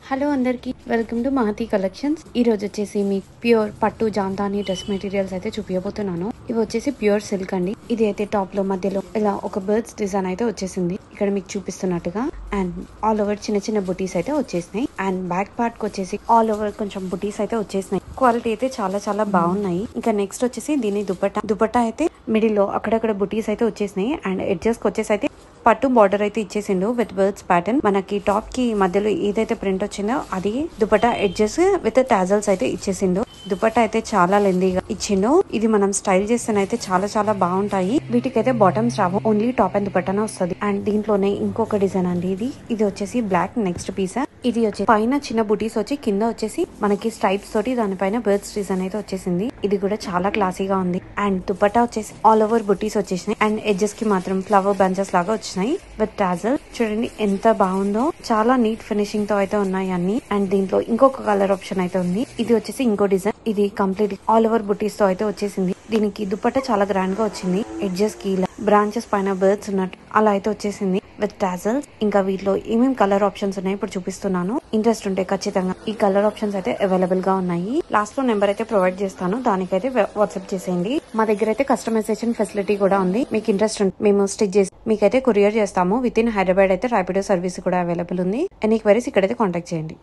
Hello అందరికి welcome to Mahathi collections. ఈ రోజు వచ్చేసి మీ ప్యూర్ పట్టు జాంతాని డ్రెస్ మెటీరియల్స్ అయితే చూపించబోతున్నాను. ఇవి వచ్చేసి ప్యూర్ సిల్క్ అండి. ఇది అయితే టాప్ లో మధ్యలో ఇలా ఒక బర్డ్స్ డిజైన్ అయితే వచ్చేసింది ఇక్కడ మీకు చూపిస్తున్నట్టుగా. అండ్ ఆల్ ఓవర్ చిన్న చిన్న బుటీస్ అయితే వచ్చేసినాయి. అండ్ బ్యాక్ పార్ట్ కి వచ్చేసి ఆల్ ఓవర్ కొంచెం బుటీస్ అయితే వచ్చేసినాయి. క్వాలిటీ అయితే చాలా చాలా బాగున్నాయి. ఇంకా నెక్స్ట్ వచ్చేసి దీని దుపట్టా అయితే మిడిల్ లో అక్కడక్కడ బుటీస్ అయితే వచ్చేసినాయి. అండ్ ఎడ్జెస్ కి వచ్చేసి అయితే పట్టు బార్డర్ అయితే ఇచ్చేసిండు విత్ బర్డ్స్ ప్యాటర్న్. మనకి టాప్ కి మధ్యలో ఏదైతే ప్రింట్ వచ్చిందో అది దుపట్టా ఎడ్జెస్ విత్ టాజల్స్ అయితే ఇచ్చేసిండు. దుపట్టా అయితే చాలా లెందీగా ఇచ్చిండు. ఇది మనం స్టైల్ చేస్తేనైతే చాలా చాలా బాగుంటాయి. వీటికైతే బాటమ్స్ రావు, ఓన్లీ టాప్ అండ్ దుపట్టానే వస్తుంది. అండ్ దీంట్లోనే ఇంకొక డిజైన్ అండి. ఇది వచ్చేసి బ్లాక్ నెక్స్ట్ పీస్. ఇది వచ్చి పైన చిన్న బుటీస్ వచ్చి కింద వచ్చేసి మనకి స్ట్రైప్స్ తోటి దానిపైన బర్డ్స్ డిజైన్ అయితే వచ్చేసింది. ఇది కూడా చాలా క్లాసీగా ఉంది. అండ్ దుపట్టా వచ్చేసి ఆల్ ఓవర్ బుటీస్ వచ్చేసినాయి. అండ్ ఎడ్జెస్ కి మాత్రం ఫ్లవర్ బంచెస్ లాగా వచ్చినాయి విత్ టాజల్. చూడండి ఎంత బాగుందో, చాలా నీట్ ఫినిషింగ్ తో అయితే ఉన్నాయి అన్ని. అండ్ దీంట్లో ఇంకొక కలర్ ఆప్షన్ అయితే ఉంది. ఇది వచ్చేసి ఇంకో డిజైన్. ఇది కంప్లీట్ ఆల్ ఓవర్ బుటీస్ తో అయితే వచ్చేసింది. దీనికి దుపట్టా చాలా గ్రాండ్ గా వచ్చింది. ఎడ్జెస్ కి బ్రాంచెస్ పైన బర్డ్స్ ఉన్నట్టు అలా అయితే వచ్చేసింది విత్ టాజల్స్. ఇంకా వీటిలో ఏమేమి కలర్ ఆప్షన్స్ ఉన్నాయి ఇప్పుడు చూపిస్తున్నాను. ఇంట్రెస్ట్ ఉంటే ఖచ్చితంగా ఈ కలర్ ఆప్షన్స్ అయితే అవైలబుల్ గా ఉన్నాయి. లాస్ట్ లో నెంబర్ అయితే ప్రొవైడ్ చేస్తాను, దానికైతే వాట్సాప్ చేసేయండి. మా దగ్గర అయితే కస్టమైజేషన్ ఫెసిలిటీ కూడా ఉంది. మీకు ఇంట్రెస్ట్ ఉంటే మేము స్టిచ్ చేసి మీకైతే కొరియర్ చేస్తాము. విత్ ఇన్ హైదరాబాద్ అయితే ర్యాపిడో సర్వీస్ కూడా అవైలబుల్ ఉంది. ఎనీ క్వైరీస్ ఇక్కడైతే కాంటాక్ట్ చేయండి.